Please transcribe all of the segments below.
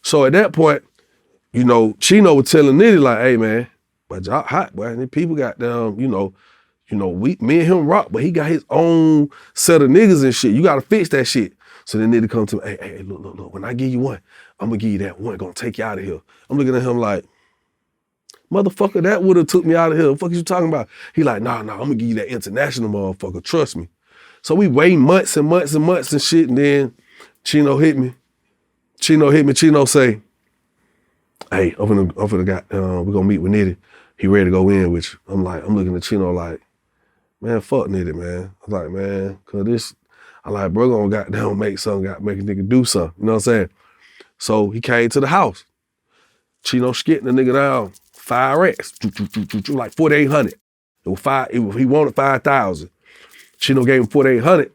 So at that point, you know, Chino was telling Nitty like, hey man, but y'all hot, boy. And then people got down, me and him rock, but he got his own set of niggas and shit. You gotta fix that shit. So then Nitty come to me, hey, look, when I give you one, I'm gonna give you that one, gonna take you out of here. I'm looking at him like, motherfucker, that would've took me out of here. What the fuck is you talking about? He like, nah, I'm gonna give you that international motherfucker, trust me. So we wait months and months and months and shit, and then Chino hit me. Chino say, hey, I'm finna we gonna meet with Nitty. He ready to go in, which I'm looking at Chino like, man, fuck Nitty, man. I'm like, man, cause bro gonna goddamn make a nigga do something. You know what I'm saying? So he came to the house. Chino skitting the nigga down 5 racks, like 4,800. He wanted 5,000. Chino gave him 4,800,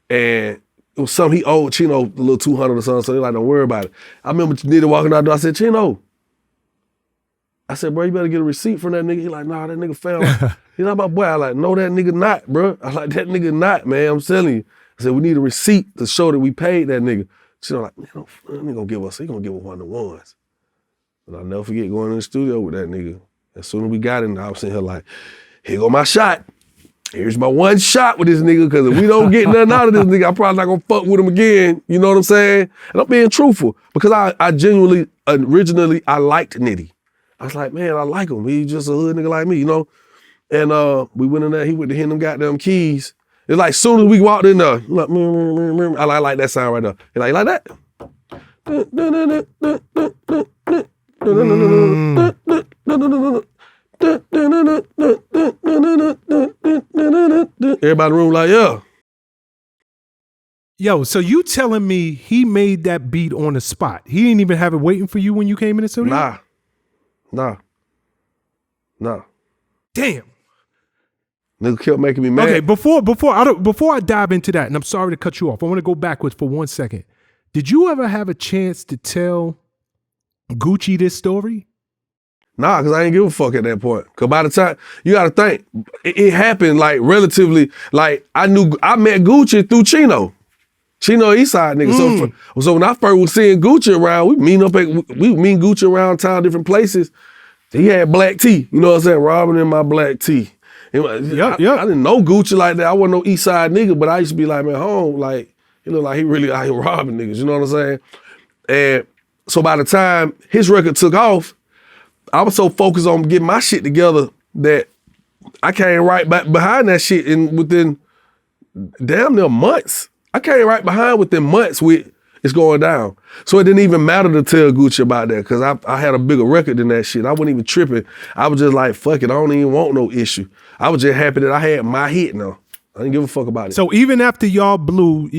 and it was something he owed Chino a little 200 or something. So they like, don't worry about it. I remember Nitty walking out the door. I said, Chino. I said, bro, you better get a receipt from that nigga. He like, nah, that nigga found. He's like, my boy. I like, no, that nigga not, bro. I like, that nigga not, man. I'm telling you. I said, we need a receipt to show that we paid that nigga. Chino like, man, he gonna give us one of the ones. And I'll never forget going in the studio with that nigga. As soon as we got in, I was sitting here like, here go my shot. Here's my one shot with this nigga, because if we don't get nothing out of this nigga, I'm probably not gonna fuck with him again. You know what I'm saying? And I'm being truthful, because I genuinely, originally, I liked Nitty. I was like, man, I like him. He's just a hood nigga like me, you know? And we went in there, he went to hit them goddamn keys. It's like, soon as we walked in there, like, I like that sound right there. He like that? Everybody in the room like, yeah. Yo, so you telling me he made that beat on the spot? He didn't even have it waiting for you when you came in the studio? Nah. Damn. Nigga kept making me mad. Okay, before I dive into that, and I'm sorry to cut you off, I want to go backwards for 1 second. Did you ever have a chance to tell Gucci this story? Nah, because I ain't give a fuck at that point. Because by the time, you got to think, it happened like relatively, like I met Gucci through Chino. Chino Eastside nigga. So when I first was seeing Gucci around, we meet Gucci around town, different places. He had black tea, you know what I'm saying? Robbing in my black tea. I didn't know Gucci like that. I wasn't no Eastside nigga, but I used to be like, man, home, like, he look like he really out here robbing niggas, you know what I'm saying? And so by the time his record took off, I was so focused on getting my shit together that I came right back behind that shit within damn near months. I came right behind within months with it's going down. So it didn't even matter to tell Gucci about that, because I had a bigger record than that shit. I wasn't even tripping. I was just like, fuck it, I don't even want no issue. I was just happy that I had my hit now. I didn't give a fuck about it. So even after y'all blew,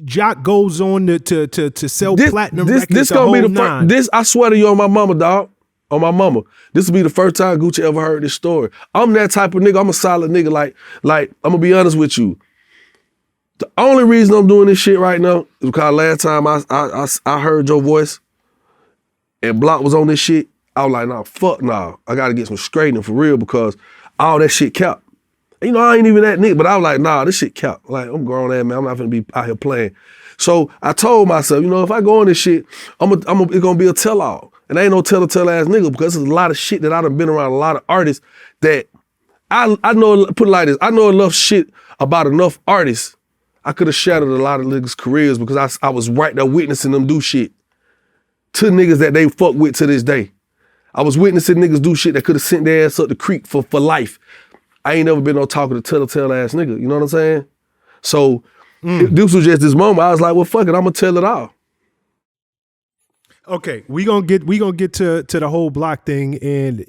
Jock goes on to sell platinum records. This gonna be the first. This, I swear to you on my mama, dog. On my mama. This will be the first time Gucci ever heard this story. I'm that type of nigga. I'm a solid nigga. Like I'm gonna be honest with you. The only reason I'm doing this shit right now is because last time I heard your voice and Block was on this shit, I was like, nah, fuck nah. I gotta get some straightening for real, because all that shit kept. You know, I ain't even that nigga, but I was like, nah, this shit kept. Like, I'm grown ass man. I'm not gonna be out here playing. So I told myself, you know, if I go on this shit, it's gonna be a tell-all. And I ain't no tell ass nigga, because there's a lot of shit that I done been around a lot of artists that I know, put it like this, I know enough shit about enough artists. I could have shattered a lot of niggas' careers, because I was right there witnessing them do shit to niggas that they fuck with to this day. I was witnessing niggas do shit that could have sent their ass up the creek for life. I ain't never been no talking to tell ass nigga, you know what I'm saying? So this was just this moment. I was like, well, fuck it, I'm gonna tell it all. Okay, we gonna get to the whole Block thing, and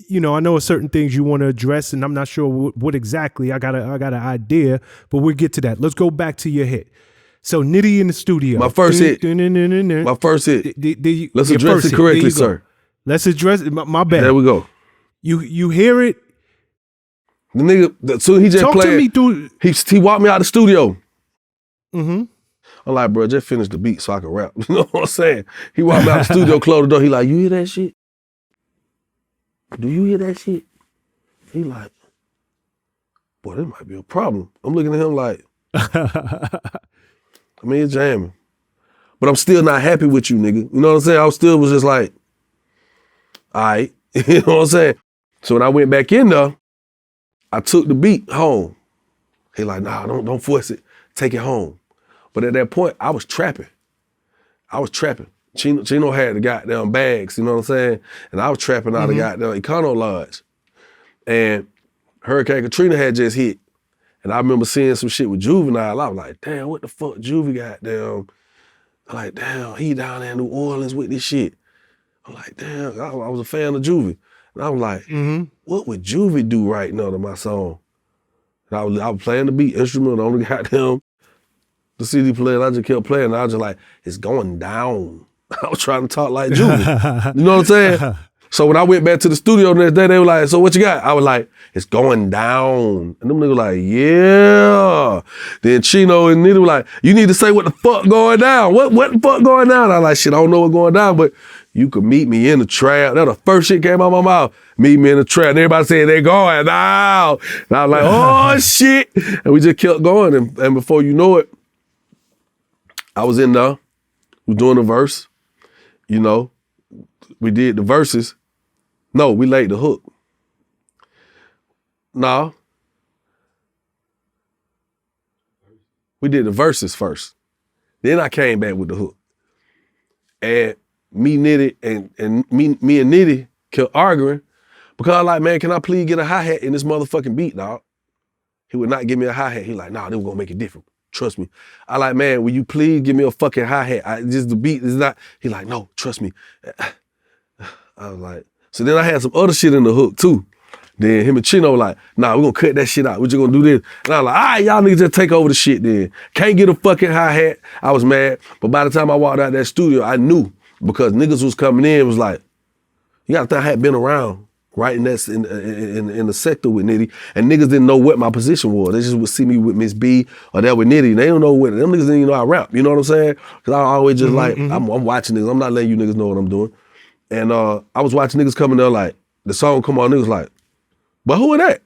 you know, I know certain things you want to address, and I'm not sure what exactly. I got an idea, but we'll get to that. Let's go back to your hit. So Nitty in the studio. My first hit. My first hit. Let's address it correctly, sir. Let's address it. My bad. There we go. You hear it. The nigga, so he just Talk playing. To me through. He walked me out of the studio. Mm-hmm. I'm like, bro, just finish the beat so I can rap. You know what I'm saying? He walked me out the studio, closed the door. He like, you hear that shit? Do you hear that shit? He like, boy, that might be a problem. I'm looking at him like, I mean, it's jamming. but I'm still not happy with you, nigga. You know what I'm saying? I still was just like, all right. You know what I'm saying? So when I went back in there, I took the beat home. He like, nah, don't force it. Take it home. But at that point, I was trapping. Chino had the goddamn bags, you know what I'm saying? And I was trapping out of goddamn Econo Lodge. And Hurricane Katrina had just hit. And I remember seeing some shit with Juvenile. I was like, damn, what the fuck Juvie goddamn? I'm like, damn, he down there in New Orleans with this shit. I'm like, damn, I was a fan of Juvie. And I was like, what would Juvie do right now to my song? And I was playing the beat instrument on the goddamn the CD player. I just kept playing. And I was just like, it's going down. I was trying to talk like Juvie. You know what I'm saying? So when I went back to the studio the next day, they were like, so what you got? I was like, it's going down. And them niggas were like, yeah. Then Chino and Nitty were like, you need to say what the fuck going down. What the fuck going down? I was like, shit, I don't know what's going down, but you could meet me in the trap. That was the first shit came out of my mouth. Meet me in the trap. And everybody said they going down. And I was like, oh shit. And we just kept going. And before you know it, I was in there. We doing the verse. You know, we did the verses. No, we laid the hook. No. We did the verses first. Then I came back with the hook. And me, Nitty, and me and Nitty kept arguing because I was like, man, can I please get a hi-hat in this motherfucking beat, dog? He would not give me a hi-hat. He like, nah, they were gonna make it different. Trust me. I like, man, will you please give me a fucking hi-hat? Just the beat is not. He like, no, trust me. I was like, so then I had some other shit in the hook too. Then him and Chino like, nah, we're gonna cut that shit out. We're just gonna do this. And I was like, all right, y'all niggas just take over the shit then. Can't get a fucking hi-hat. I was mad. But by the time I walked out that studio, I knew because niggas was coming in, was like, you gotta think I had been around, right? And that's in the sector with Nitty. And niggas didn't know what my position was. They just would see me with Miss B or that with Nitty. They don't know what, them niggas didn't even know I rap. You know what I'm saying? Cause I always just I'm watching niggas. I'm not letting you niggas know what I'm doing. And I was watching niggas coming there like, the song come on, niggas like, but who is that?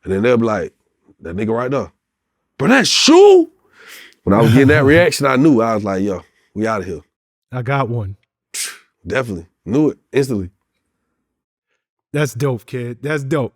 And then they'll be like, that nigga right there. But that's Shoe? When I was getting that reaction, I knew. I was like, yo, we out of here. I got one. Definitely. Knew it instantly. That's dope, kid. That's dope.